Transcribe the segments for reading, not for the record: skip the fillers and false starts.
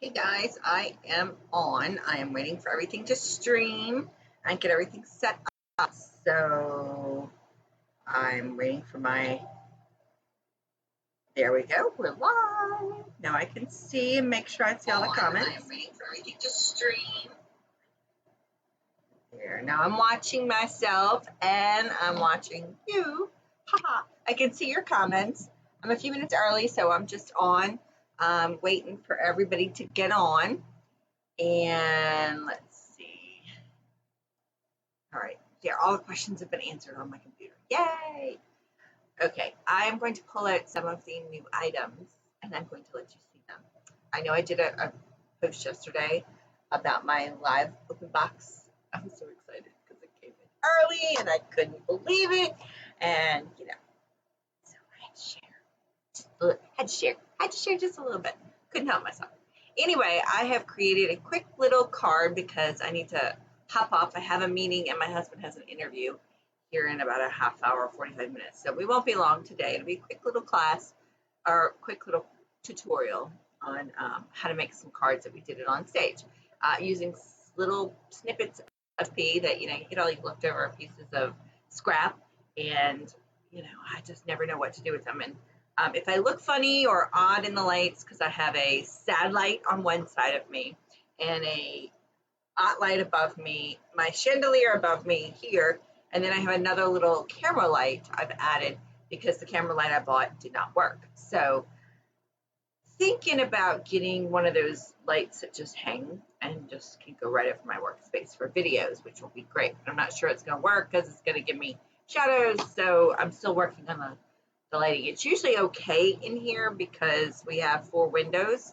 Hey guys, I am on. I am waiting for everything to stream and get everything set up. So I'm waiting for there we go. We're live. Now I can see and make sure I see all the comments. I am waiting for everything to stream. There. Now I'm watching myself and I'm watching you. Haha. I can see your comments. I'm a few minutes early, so I'm just on. Waiting for everybody to get on. And let's see. All right. Yeah, all the questions have been answered on my computer. Yay! Okay, I am going to pull out some of the new items and I'm going to let you see them. I know I did a post yesterday about my live open box. I'm so excited because it came in early and I couldn't believe it. And, so I had to share just a little bit. Couldn't help myself. Anyway, I have created a quick little card because I need to hop off. I have a meeting and my husband has an interview here in about a half hour, 45 minutes. So we won't be long today. It'll be a quick little class or quick little tutorial on how to make some cards that we did it on stage using little snippets of pea that, you get all these leftover pieces of scrap and, I just never know what to do with them. And if I look funny or odd in the lights, because I have a sad light on one side of me and a hot light above me, my chandelier above me here, and then I have another little camera light I've added because the camera light I bought did not work. So thinking about getting one of those lights that just hang and just can go right over my workspace for videos, which will be great. But I'm not sure it's going to work because it's going to give me shadows. So I'm still working on the lighting. It's usually okay in here because we have 4 windows,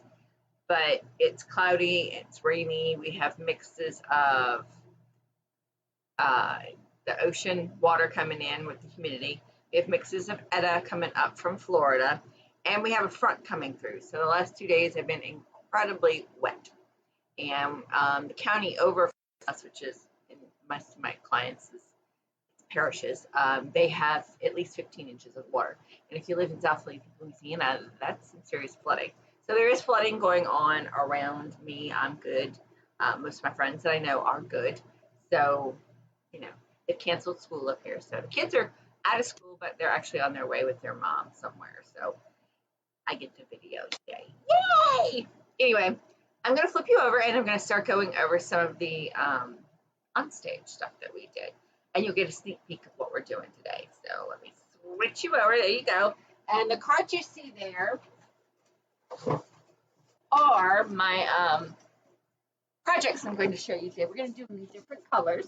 but it's cloudy, it's rainy. We have mixes of the ocean water coming in with the humidity. We have mixes of Etta coming up from Florida, and we have a front coming through. So the last 2 days have been incredibly wet. And the county over us, which is in most of my clients' parishes, they have at least 15 inches of water. And if you live in South Louisiana, that's some serious flooding. So there is flooding going on around me. I'm good. Most of my friends that I know are good. So, they've canceled school up here. So the kids are out of school, but they're actually on their way with their mom somewhere. So I get to video today. Yay! Anyway, I'm going to flip you over and I'm going to start going over some of the onstage stuff that we did. And you'll get a sneak peek of what we're doing today. So let me switch you over. There you go. And the cards you see there are my projects I'm going to show you today. We're going to do them in different colors.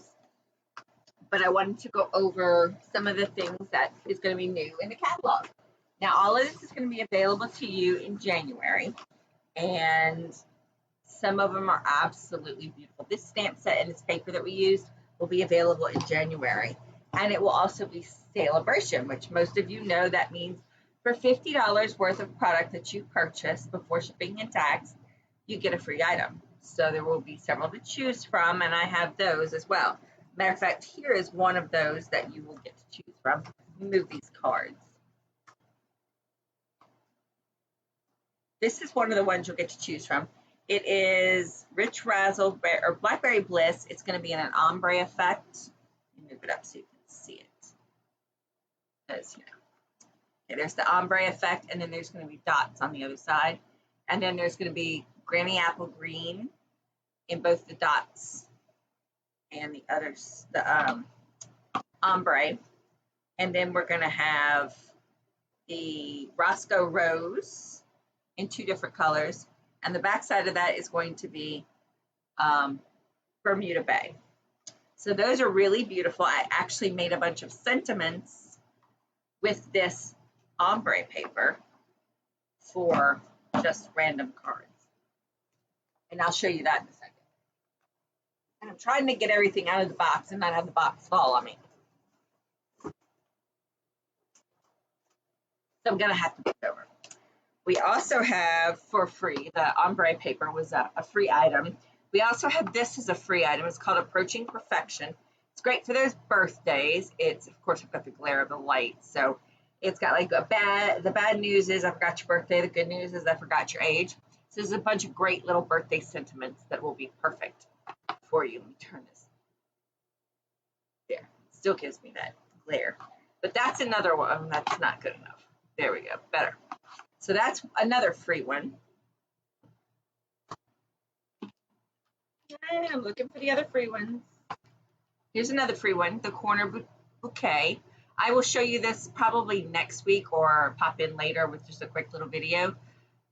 But I wanted to go over some of the things that is going to be new in the catalog. Now, all of this is going to be available to you in January. And some of them are absolutely beautiful. This stamp set and this paper that we used will be available in January. And it will also be celebration, which most of you know that means for $50 worth of product that you purchase before shipping and tax, you get a free item. So there will be several to choose from, and I have those as well. Matter of fact, here is one of those that you will get to choose from. Move these cards. This is one of the ones you'll get to choose from. It is Rich Razzle or Blackberry Bliss. It's going to be in an ombre effect. Let me move it up so you can see it. As you know. Okay, there's the ombre effect, and then there's going to be dots on the other side. And then there's going to be Granny Apple Green in both the dots and the others, the ombre. And then we're going to have the Roscoe Rose in 2 different colors. And the back side of that is going to be Bermuda Bay. So those are really beautiful. I actually made a bunch of sentiments with this ombre paper for just random cards. And I'll show you that in a second. And I'm trying to get everything out of the box and not have the box fall on me. So I'm going to have to move over. We also have for free, the ombre paper was a free item. We also have this as a free item. It's called Approaching Perfection. It's great for those birthdays. It's, of course, I've got the glare of the light. So it's got like the bad news is I forgot your birthday. The good news is I forgot your age. So there's a bunch of great little birthday sentiments that will be perfect for you. Let me turn this. There, still gives me that glare. But that's another one. That's not good enough. There we go, better. So that's another free one. And I'm looking for the other free ones. Here's another free one, the corner bouquet. I will show you this probably next week or pop in later with just a quick little video,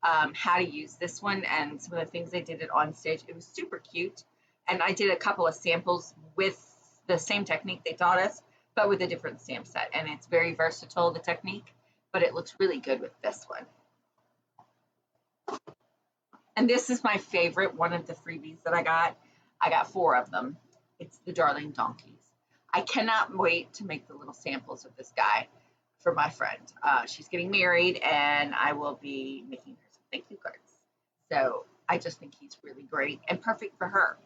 how to use this one and some of the things I did it on stage. It was super cute. And I did a couple of samples with the same technique they taught us, but with a different stamp set. And it's very versatile, the technique, but it looks really good with this one. And this is my favorite, one of the freebies that I got. I got 4 of them. It's the Darling Donkeys. I cannot wait to make the little samples of this guy for my friend. She's getting married, and I will be making her some thank you cards. So I just think he's really great and perfect for her.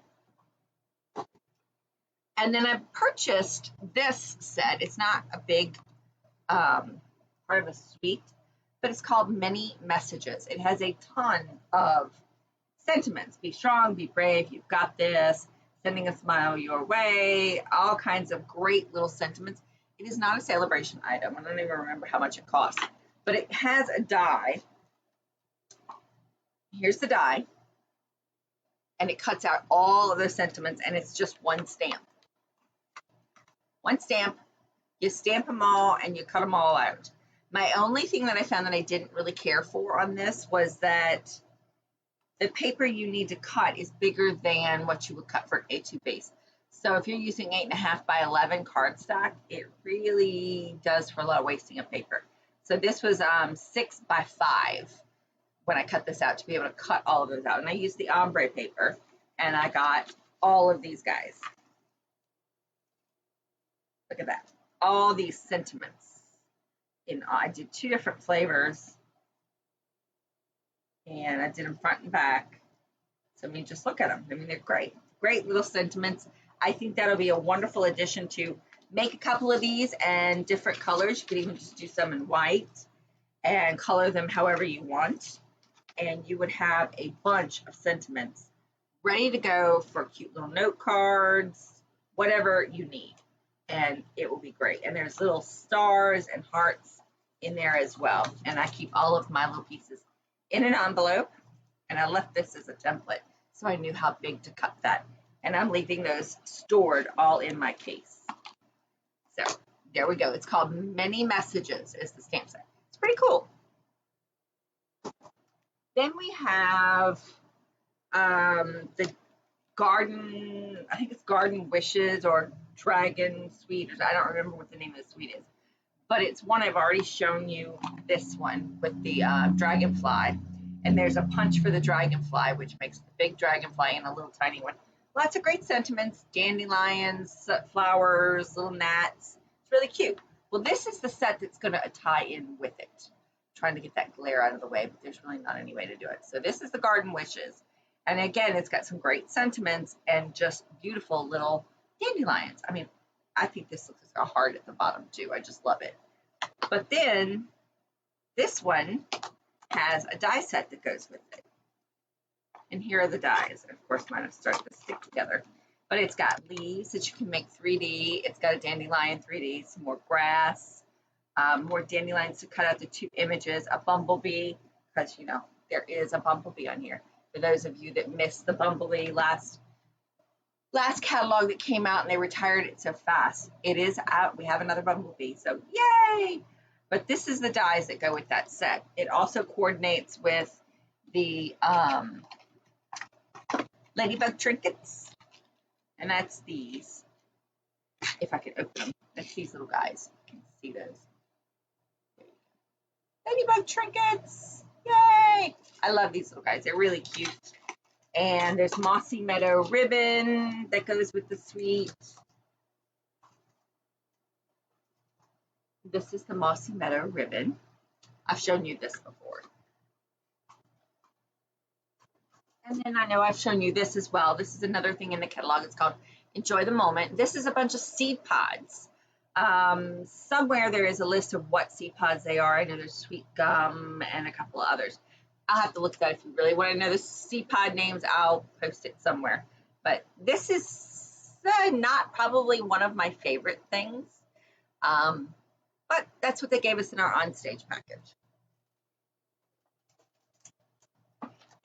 And then I purchased this set. It's not a big part of a suite, but it's called Many Messages. It has a ton of sentiments. Be strong, be brave, you've got this, sending a smile your way, all kinds of great little sentiments. It is not a celebration item. I don't even remember how much it costs, but it has a die. Here's the die, and it cuts out all of those sentiments, and it's just one stamp. One stamp, you stamp them all, and you cut them all out. My only thing that I found that I didn't really care for on this was that the paper you need to cut is bigger than what you would cut for an A2 base. So if you're using 8.5 by 11 cardstock, it really does for a lot of wasting of paper. So this was 6 by 5 when I cut this out to be able to cut all of those out. And I used the ombre paper, and I got all of these guys. Look at that. All these sentiments. I did 2 different flavors. And I did them front and back. So I mean, just look at them. I mean, they're great. Great little sentiments. I think that'll be a wonderful addition to make a couple of these and different colors. You could even just do some in white and color them however you want. And you would have a bunch of sentiments ready to go for cute little note cards, whatever you need. And it will be great. And there's little stars and hearts in there as well. And I keep all of my little pieces in an envelope, and I left this as a template so I knew how big to cut that. And I'm leaving those stored all in my case. So there we go. It's called Many Messages is the stamp set. It's pretty cool. Then we have the Garden, I think it's Garden Wishes or Dragon Sweet. I don't remember what the name of the sweet is. But it's one I've already shown you, this one with the dragonfly. And there's a punch for the dragonfly, which makes the big dragonfly and a little tiny one. Lots of great sentiments, dandelions, flowers, little gnats. It's really cute. Well, this is the set that's going to tie in with it. I'm trying to get that glare out of the way, but there's really not any way to do it. So this is the Garden Wishes. And again, it's got some great sentiments and just beautiful little dandelions. I mean, I think this looks like a heart at the bottom too. I just love it. But then this one has a die set that goes with it. And here are the dies. Of course, mine have started to stick together. But it's got leaves that you can make 3D. It's got a dandelion 3D, some more grass, more dandelions to cut out the 2 images, a bumblebee, because, you know, there is a bumblebee on here. For those of you that missed the bumblebee last catalog that came out and they retired it so fast. It is out. We have another bumblebee, so yay! But this is the dies that go with that set. It also coordinates with the ladybug trinkets, and that's these. If I could open them, that's these little guys. You can see those. Ladybug trinkets, yay! I love these little guys. They're really cute. And there's mossy meadow ribbon that goes with the suite. This is the mossy meadow ribbon. I've shown you this before. And then I know I've shown you this as well. This is another thing in the catalog. It's called Enjoy the Moment. This is a bunch of seed pods. Somewhere there is a list of what seed pods they are. I know there's sweet gum and a couple of others. I'll have to look at that if you really want to know the seed pod names. I'll post it somewhere. But this is not probably one of my favorite things. But that's what they gave us in our onstage package.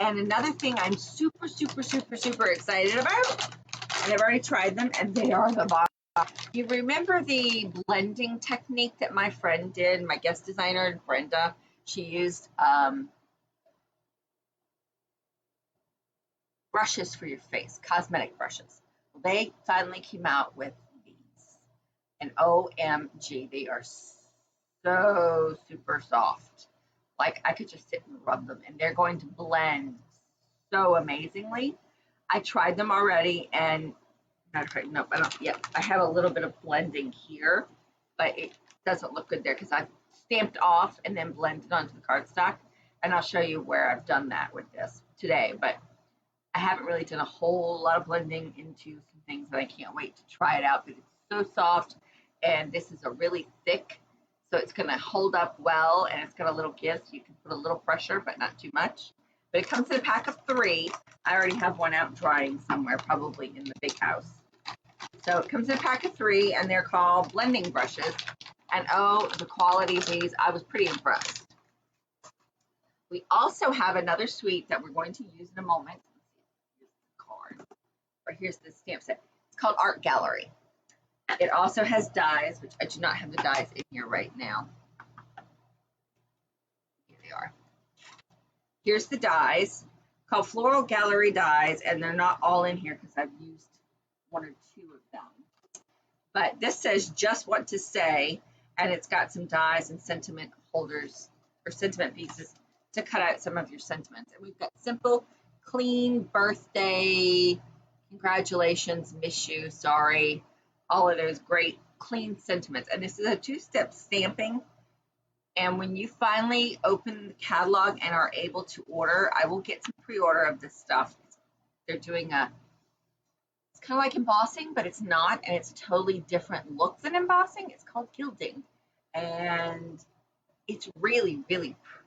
And another thing I'm super excited about, and I've already tried them, and they are the bomb. You remember the blending technique that my friend did, my guest designer, Brenda? She used brushes for your face, cosmetic brushes. Well, they finally came out with these. And OMG, they are so super soft. Like I could just sit and rub them, and they're going to blend so amazingly. I tried them already, and not right. Nope, I don't. Yep, I have a little bit of blending here, but it doesn't look good there because I've stamped off and then blended onto the cardstock. And I'll show you where I've done that with this today. But I haven't really done a whole lot of blending into some things, but I can't wait to try it out because it's so soft. And this is a really thick, so it's going to hold up well, and it's got a little give, so you can put a little pressure, but not too much. But it comes in a pack of 3. I already have one out drying somewhere, probably in the big house. So it comes in a pack of 3, and they're called blending brushes. And oh, the quality of these, I was pretty impressed. We also have another suite that we're going to use in a moment. Here's the card, or here's the stamp set. It's called Art Gallery. It also has dies, which I do not have the dies in here right now. Here they are. Here's the dies, called Floral Gallery dies, and they're not all in here because I've used 1 or 2 of them. But this says just what to say, and it's got some dies and sentiment holders or sentiment pieces to cut out some of your sentiments. And we've got simple, clean, birthday, congratulations, miss you, sorry, all of those great clean sentiments. And this is a 2-step stamping. And when you finally open the catalog and are able to order, I will get some pre-order of this stuff. They're doing it's kind of like embossing, but it's not, and it's a totally different look than embossing. It's called gilding, and it's really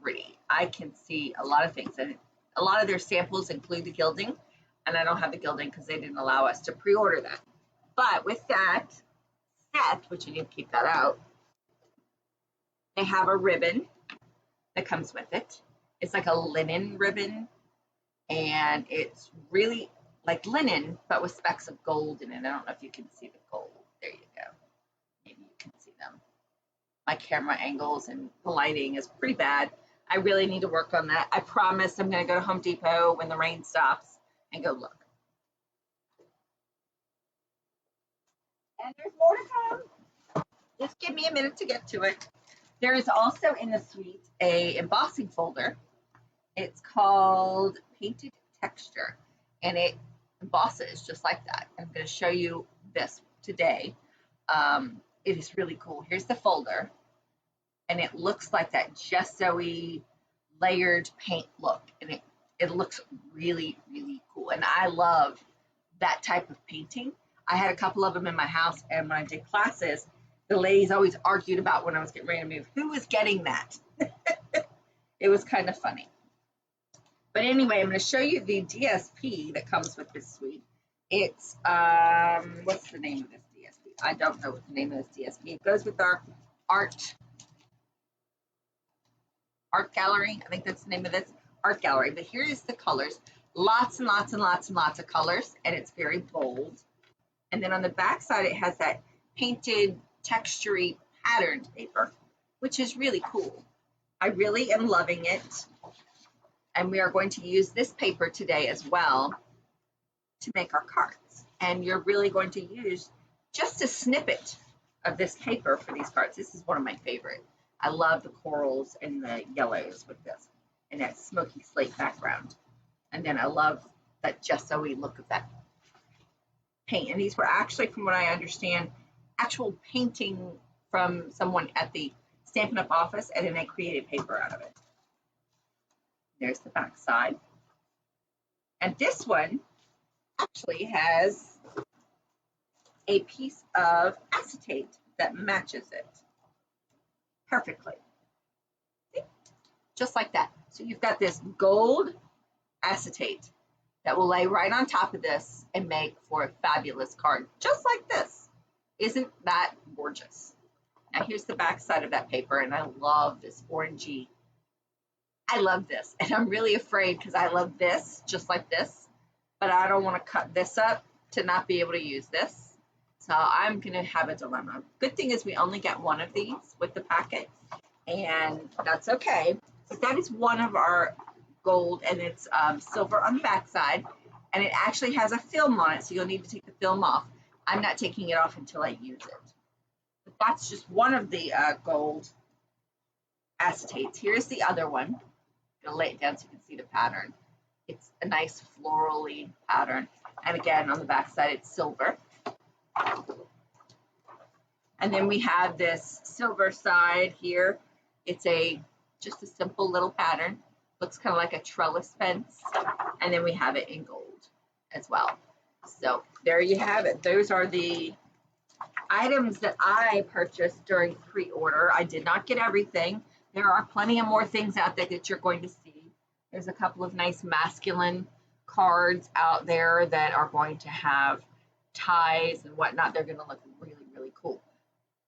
pretty. I can see a lot of things, and a lot of their samples include the gilding, and I don't have the gilding because they didn't allow us to pre-order that. But with that set, which you need to keep that out, they have a ribbon that comes with it. It's like a linen ribbon, and it's really like linen, but with specks of gold in it. I don't know if you can see the gold. There you go. Maybe you can see them. My camera angles and the lighting is pretty bad. I really need to work on that. I promise I'm going to go to Home Depot when the rain stops and go look. And there's more to come. Just give me a minute to get to it. There is also in the suite a embossing folder. It's called Painted Texture, and it embosses just like that. I'm going to show you this today. It is really cool. Here's the folder, and it looks like that gesso-y layered paint look, and it looks really cool. And I love that type of painting. I had a couple of them in my house, and when I did classes, the ladies always argued about when I was getting ready to move, who was getting that? It was kind of funny. But anyway, I'm going to show you the DSP that comes with this suite. It's, what's the name of this DSP? I don't know what the name of this DSP. It goes with our art gallery. I think that's the name of this, art gallery. But here is the colors. Lots and lots of colors, and it's very bold. And then on the back side, it has that painted, textury, patterned paper, which is really cool. I really am loving it. And we are going to use this paper today as well to make our cards. And you're really going to use just a snippet of this paper for these cards. This is one of my favorite. I love the corals and the yellows with this and that smoky slate background. And then I love that gesso-y look of that paint. And these were actually, from what I understand, actual painting from someone at the Stampin' Up! Office, and then they created paper out of it. There's the back side. And this one actually has a piece of acetate that matches it perfectly. See? Just like that. So you've got this gold acetate that will lay right on top of this and make for a fabulous card, just like this. Isn't that gorgeous? Now here's the back side of that paper, and I love this orangey. I love this, and I'm really afraid because I love this, just like this, but I don't want to cut this up to not be able to use this. So I'm going to have a dilemma. Good thing is we only get one of these with the packet, and that's okay. But that is one of our gold, and it's silver on the back side, and it actually has a film on it, so you'll need to take the film off. I'm not taking it off until I use it. But that's just one of the gold acetates. Here's the other one. I'm going to lay it down so you can see the pattern. It's a nice florally pattern. And again, on the back side, it's silver. And then we have this silver side here. It's just a simple little pattern. Looks kind of like a trellis fence. And then we have it in gold as well. So there you have it. Those are the items that I purchased during pre-order. I did not get everything. There are plenty of more things out there that you're going to see. There's a couple of nice masculine cards out there that are going to have ties and whatnot. They're going to look really, really cool.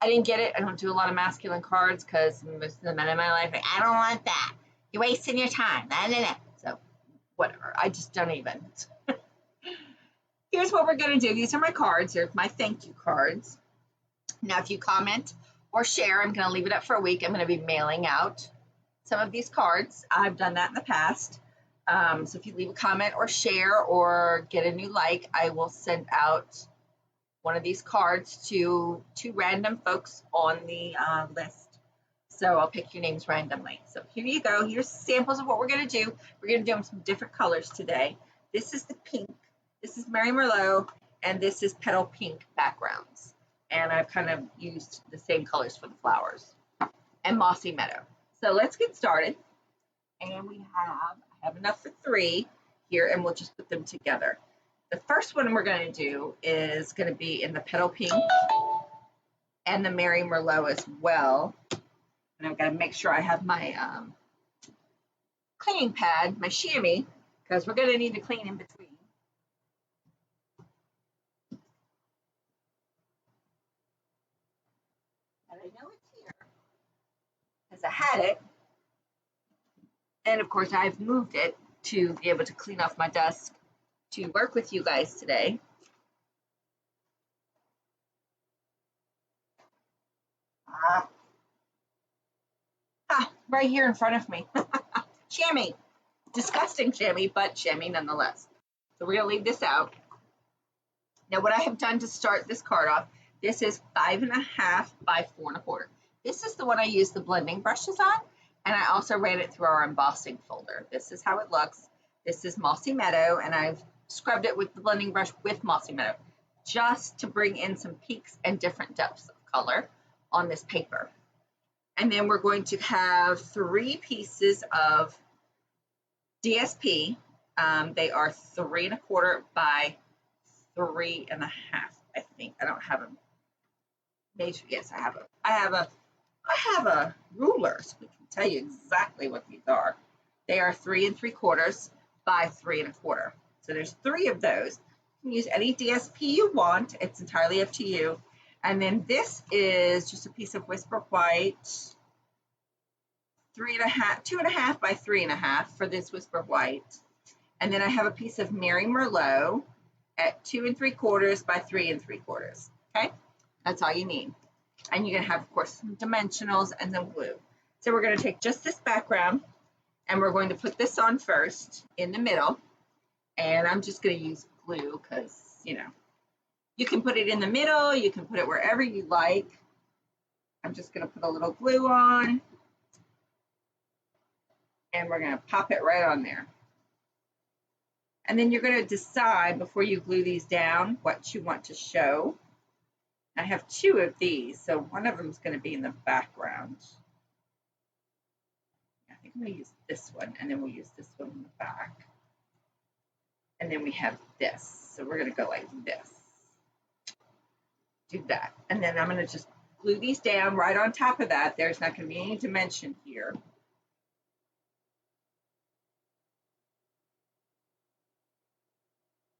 I didn't get it. I don't do a lot of masculine cards because most of the men in my life are like, I don't want that. You're wasting your time. So whatever. I just don't even. Here's what we're going to do. These are my cards. They're my thank you cards. Now, if you comment or share, I'm going to leave it up for a week. I'm going to be mailing out some of these cards. I've done that in the past. So if you leave a comment or share or get a new like, I will send out one of these cards to 2 random folks on the list. So I'll pick your names randomly. So here you go. Here's samples of what we're going to do. We're going to do them some different colors today. This is the pink. This is Mary Merlot, and this is petal pink backgrounds. And I've kind of used the same colors for the flowers. And mossy meadow. So let's get started. And I have enough for 3 here, and we'll just put them together. The first one we're going to do is going to be in the petal pink and the Mary Merlot as well. And I've got to make sure I have my cleaning pad, my chamois, because we're going to need to clean in between. And I know it's here because I had it. And of course, I've moved it to be able to clean off my desk to work with you guys today. Right here in front of me. Chamois. Disgusting chamois, but chamois nonetheless. So we're going to leave this out. Now, what I have done to start this card off, this is 5.5 by 4.25. This is the one I use the blending brushes on, and I also ran it through our embossing folder. This is how it looks. This is Mossy Meadow, and I've scrubbed it with the blending brush with Mossy Meadow, just to bring in some peaks and different depths of color on this paper. And then we're going to have 3 pieces of DSP. They are 3.25 by 3.5, I think. I don't have them. Yes, I have a ruler, so we can tell you exactly what these are. They are 3.75 by 3.25. So there's 3 of those. You can use any DSP you want. It's entirely up to you. And then this is just a piece of Whisper White, 2.5 by 3.5 for this Whisper White. And then I have a piece of Mary Merlot at 2.75 by 3.75. Okay, that's all you need. And you're gonna have, of course, some dimensionals and then glue. So we're gonna take just this background, and we're going to put this on first in the middle. And I'm just gonna use glue because, you know, you can put it in the middle, you can put it wherever you like. I'm just gonna put a little glue on, and we're gonna pop it right on there. And then you're gonna decide before you glue these down what you want to show. I have 2 of these, so one of them is gonna be in the background. I think I'm gonna use this one, and then we'll use this one in the back. And then we have this, so we're gonna go like this. Do that, and then I'm gonna just glue these down right on top of that. There's not gonna be any dimension here.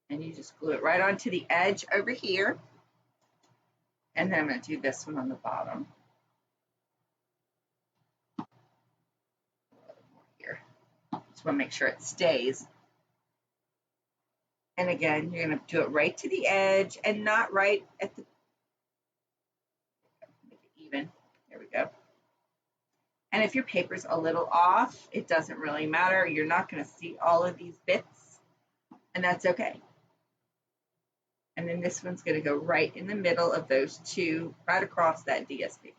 And you just glue it right onto the edge over here. And then I'm going to do this one on the bottom. Here. Just want to make sure it stays. And again, you're going to do it right to the edge and not right at the, make it even. There we go. And if your paper's a little off, it doesn't really matter. You're not going to see all of these bits, and that's okay. And then this one's going to go right in the middle of those two, right across that DSP,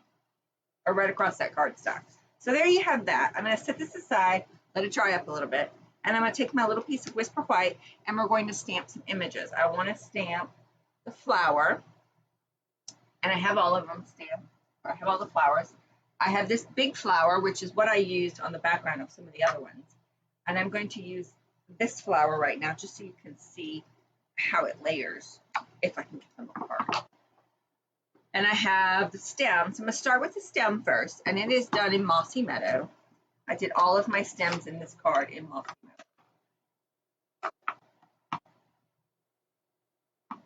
or right across that cardstock. So there you have that. I'm going to set this aside, let it dry up a little bit, and I'm going to take my little piece of Whisper White, and we're going to stamp some images. I want to stamp the flower, and I have all of them stamped. I have all the flowers. I have this big flower, which is what I used on the background of some of the other ones. And I'm going to use this flower right now just so you can see how it layers, if I can get them apart. And I have the stems. I'm going to start with the stem first, and it is done in Mossy Meadow. I did all of my stems in this card in Mossy Meadow.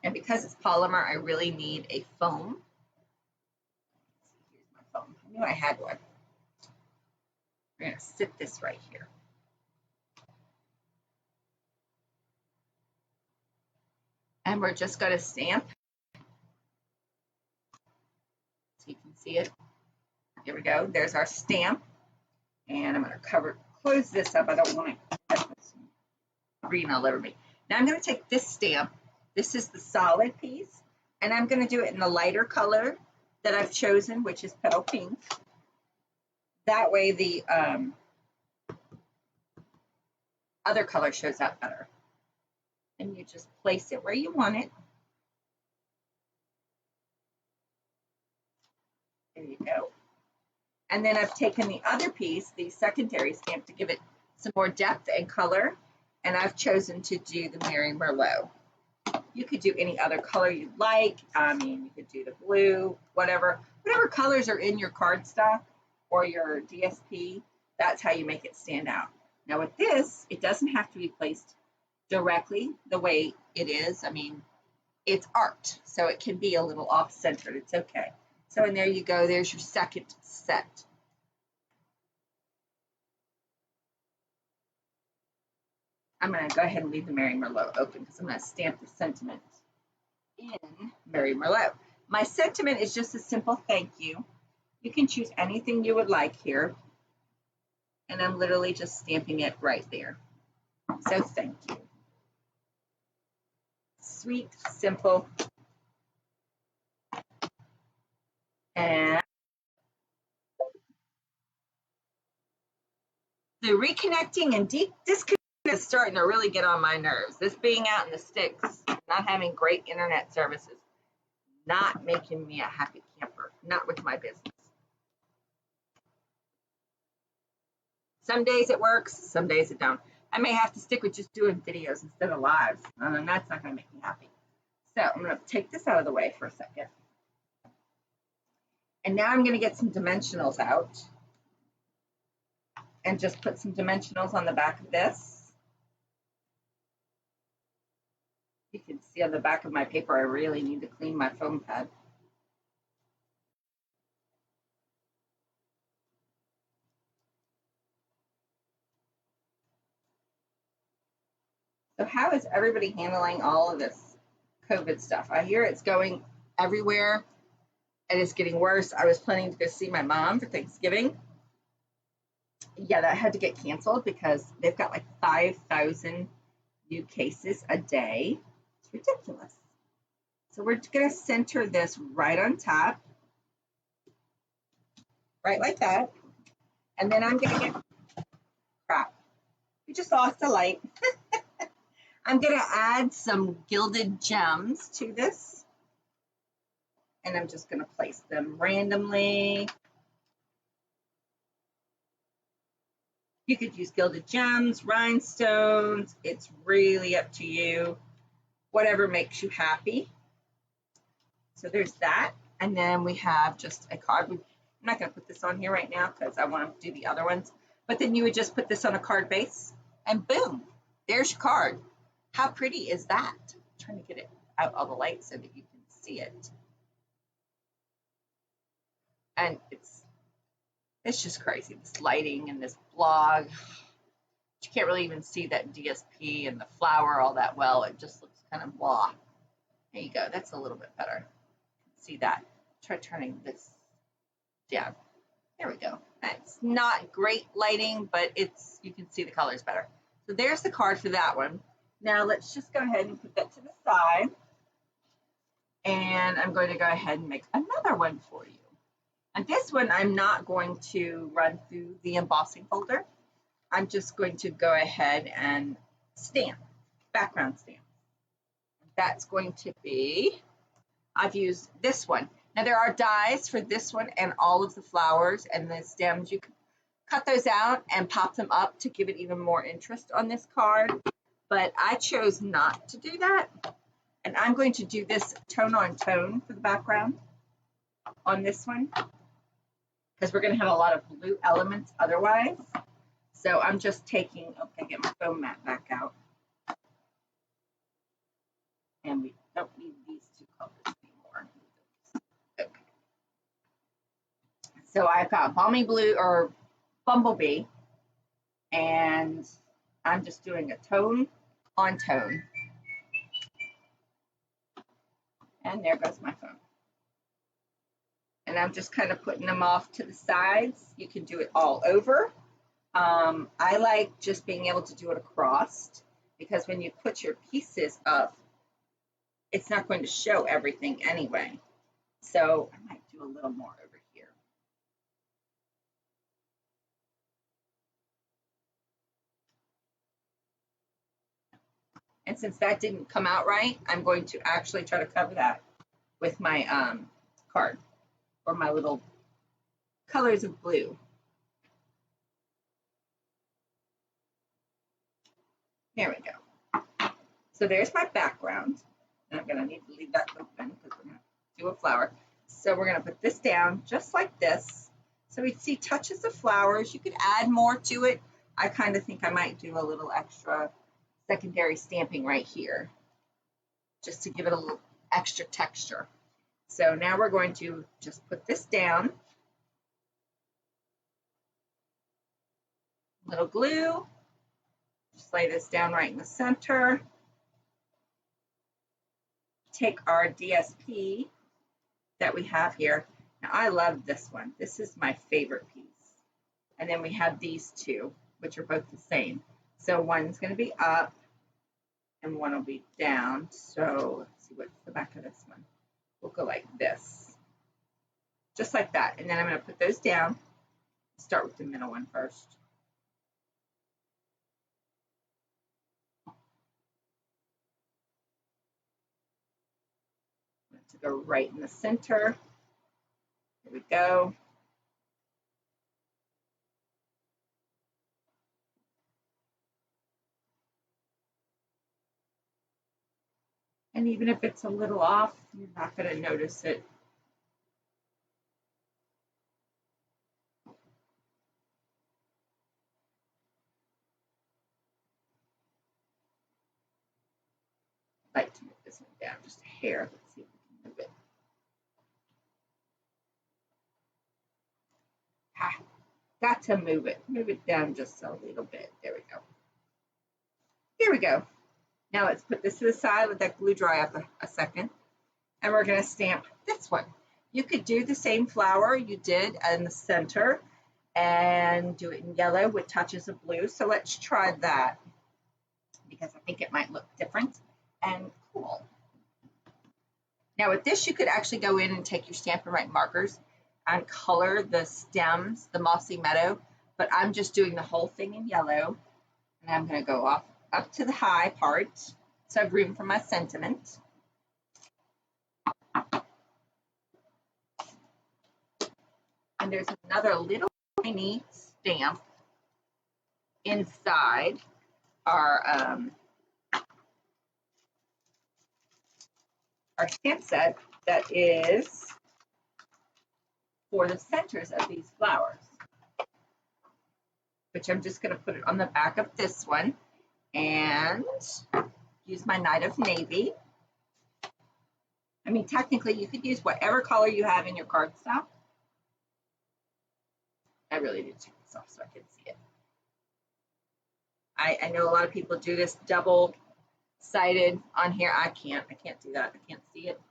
And because it's polymer, I really need a foam. Here's my foam. I knew I had one. We're going to sit this right here. And we're just going to stamp. So you can see it. Here we go. There's our stamp. And I'm going to close this up. I don't want to have this green all over me. Now I'm going to take this stamp. This is the solid piece. And I'm going to do it in the lighter color that I've chosen, which is petal pink. That way the other color shows up better. And you just place it where you want it. There you go. And then I've taken the other piece, the secondary stamp, to give it some more depth and color. And I've chosen to do the Mary Merlot. You could do any other color you'd like. I mean, you could do the blue, whatever colors are in your cardstock or your DSP, that's how you make it stand out. Now with this, it doesn't have to be placed directly the way it is. I mean, it's art, so it can be a little off-centered. It's okay. So, and there you go. There's your second set. I'm going to go ahead and leave the Mary Merlot open because I'm going to stamp the sentiment in Mary Merlot. My sentiment is just a simple thank you. You can choose anything you would like here. And I'm literally just stamping it right there. So thank you. Sweet, simple. And the reconnecting and disconnecting is starting to really get on my nerves. This being out in the sticks, not having great internet services, not making me a happy camper, not with my business. Some days it works, some days it don't. I may have to stick with just doing videos instead of lives, and that's not going to make me happy. So I'm going to take this out of the way for a second. And now I'm going to get some dimensionals out and just put some dimensionals on the back of this. You can see on the back of my paper, I really need to clean my foam pad. So how is everybody handling all of this COVID stuff? I hear it's going everywhere and it's getting worse. I was planning to go see my mom for Thanksgiving. Yeah, that had to get canceled because they've got like 5,000 new cases a day. It's ridiculous. So we're going to center this right on top, right like that. And then I'm going to get, crap, we just lost the light. I'm going to add some gilded gems to this. And I'm just going to place them randomly. You could use gilded gems, rhinestones. It's really up to you. Whatever makes you happy. So there's that. And then we have just a card. I'm not going to put this on here right now because I want to do the other ones. But then you would just put this on a card base and boom, there's your card. How pretty is that? I'm trying to get it out all the light so that you can see it. And it's just crazy, this lighting and this blog. You can't really even see that DSP and the flower all that well. It just looks kind of blah. There you go. That's a little bit better. See that? Try turning this down. There we go. That's not great lighting, but you can see the colors better. So there's the card for that one. Now let's just go ahead and put that to the side. And I'm going to go ahead and make another one for you. And this one, I'm not going to run through the embossing folder. I'm just going to go ahead and stamp, background stamp. That's going to be, I've used this one. Now there are dies for this one and all of the flowers and the stems. You can cut those out and pop them up to give it even more interest on this card. But I chose not to do that. And I'm going to do this tone on tone for the background on this one, because we're going to have a lot of blue elements otherwise. So I'm just taking, okay, get my foam mat back out. And we don't need these two colors anymore. Okay. So I've got Balmy Blue or Bumblebee, and I'm just doing a tone on tone. And there goes my phone. And I'm just kind of putting them off to the sides. You can do it all over. I like just being able to do it across, because when you put your pieces up, it's not going to show everything anyway. So I might do a little more over here. And since that didn't come out right, I'm going to actually try to cover that with my card, or my little colors of blue. There we go. So there's my background. And I'm going to need to leave that open because we're going to do a flower. So we're going to put this down just like this. So we see touches of flowers. You could add more to it. I kind of think I might do a little extra secondary stamping right here, just to give it a little extra texture. So now we're going to just put this down. Little glue. Just lay this down right in the center. Take our DSP that we have here. Now I love this one. This is my favorite piece. And then we have these two, which are both the same. So one's going to be up and one will be down. So let's see, what's the back of this one? We'll go like this. Just like that. And then I'm going to put those down. Start with the middle one first. To go right in the center. Here we go. And even if it's a little off, you're not going to notice it. I'd like to move this one down just a hair. Let's see if we can move it. Got to move it. Move it down just a little bit. There we go. Here we go. Now let's put this to the side, let that glue dry up a second. And we're going to stamp this one. You could do the same flower you did in the center and do it in yellow with touches of blue. So let's try that, because I think it might look different and cool. Now with this, you could actually go in and take your Stampin' Write markers and color the stems, the mossy meadow, but I'm just doing the whole thing in yellow. And I'm going to go up to the high part, so I have room for my sentiment. And there's another little tiny stamp inside our stamp set that is for the centers of these flowers, which I'm just going to put it on the back of this one. And use my Night of Navy. I mean, technically, you could use whatever color you have in your cardstock. I really need to take this off so I can see it. I know a lot of people do this double-sided on here. I can't do that. I can't see it. It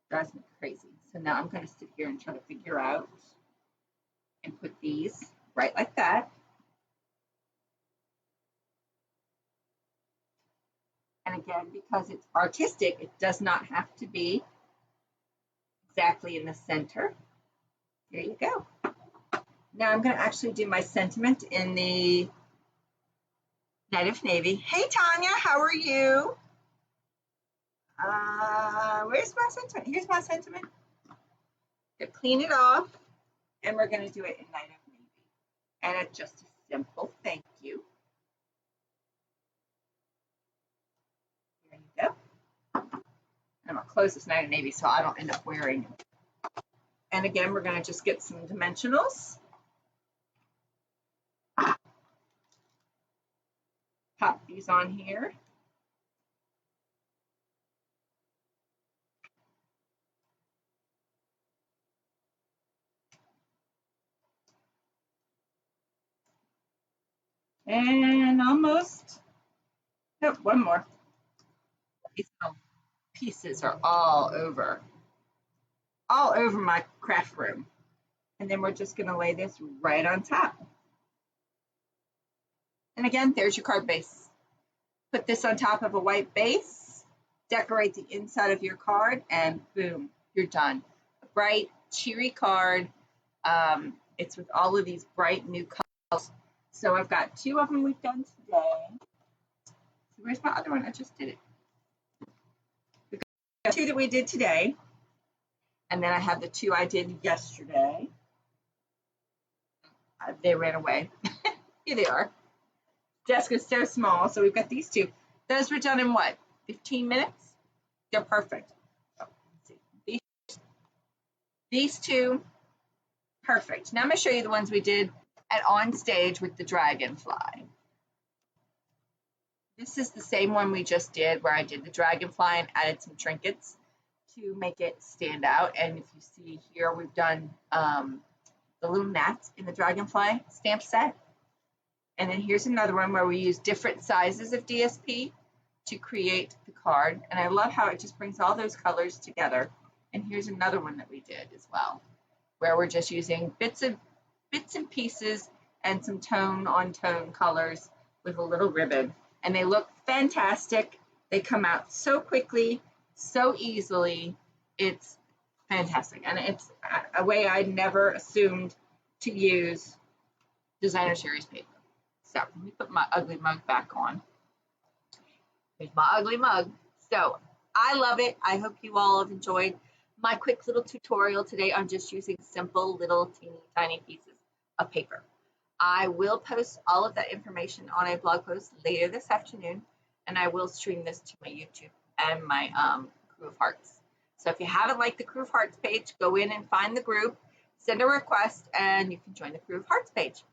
drives me crazy. So now I'm going to sit here and try to figure out and put these right like that. And again, because it's artistic, it does not have to be exactly in the center. Here you go. Now I'm going to actually do my sentiment in the Night of Navy. Hey, Tanya, how are you? Where's my sentiment? Here's my sentiment. Gonna clean it off, and we're going to do it in Night of Navy. And it's just a simple thank you. There you go. I'm going to close this Night of Navy so I don't end up wearing it. And again, we're going to just get some dimensionals. Pop these on here. And almost, nope, one more. These little pieces are all over my craft room. And then we're just going to lay this right on top. And again, there's your card base. Put this on top of a white base, decorate the inside of your card, and boom, you're done. A bright, cheery card. It's with all of these bright new colors. So I've got 2 of them we've done today. So where's my other one? I just did it. We've got 2 that we did today. And then I have the 2 I did yesterday. They ran away. Here they are. Desk is so small, so we've got these 2. Those were done in what? 15 minutes? They're perfect. Oh, let's see. These 2, perfect. Now I'm going to show you the ones we did at onstage with the dragonfly. This is the same one we just did where I did the dragonfly and added some trinkets to make it stand out. And if you see here, we've done the little gnats in the dragonfly stamp set. And then here's another one where we use different sizes of DSP to create the card. And I love how it just brings all those colors together. And here's another one that we did as well, where we're just using bits and pieces and some tone on tone colors with a little ribbon. And they look fantastic. They come out so quickly, so easily. It's fantastic. And it's a way I never assumed to use designer series paper. So let me put my ugly mug back on. Here's my ugly mug. So I love it. I hope you all have enjoyed my quick little tutorial today on just using simple little teeny tiny pieces of paper. I will post all of that information on a blog post later this afternoon, and I will stream this to my YouTube and my Crew of Hearts. So if you haven't liked the Crew of Hearts page, go in and find the group, send a request, and you can join the Crew of Hearts page.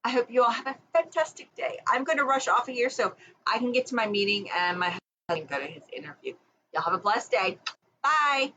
I hope you all have a fantastic day. I'm going to rush off of here so I can get to my meeting and my husband can go to his interview. Y'all have a blessed day. Bye.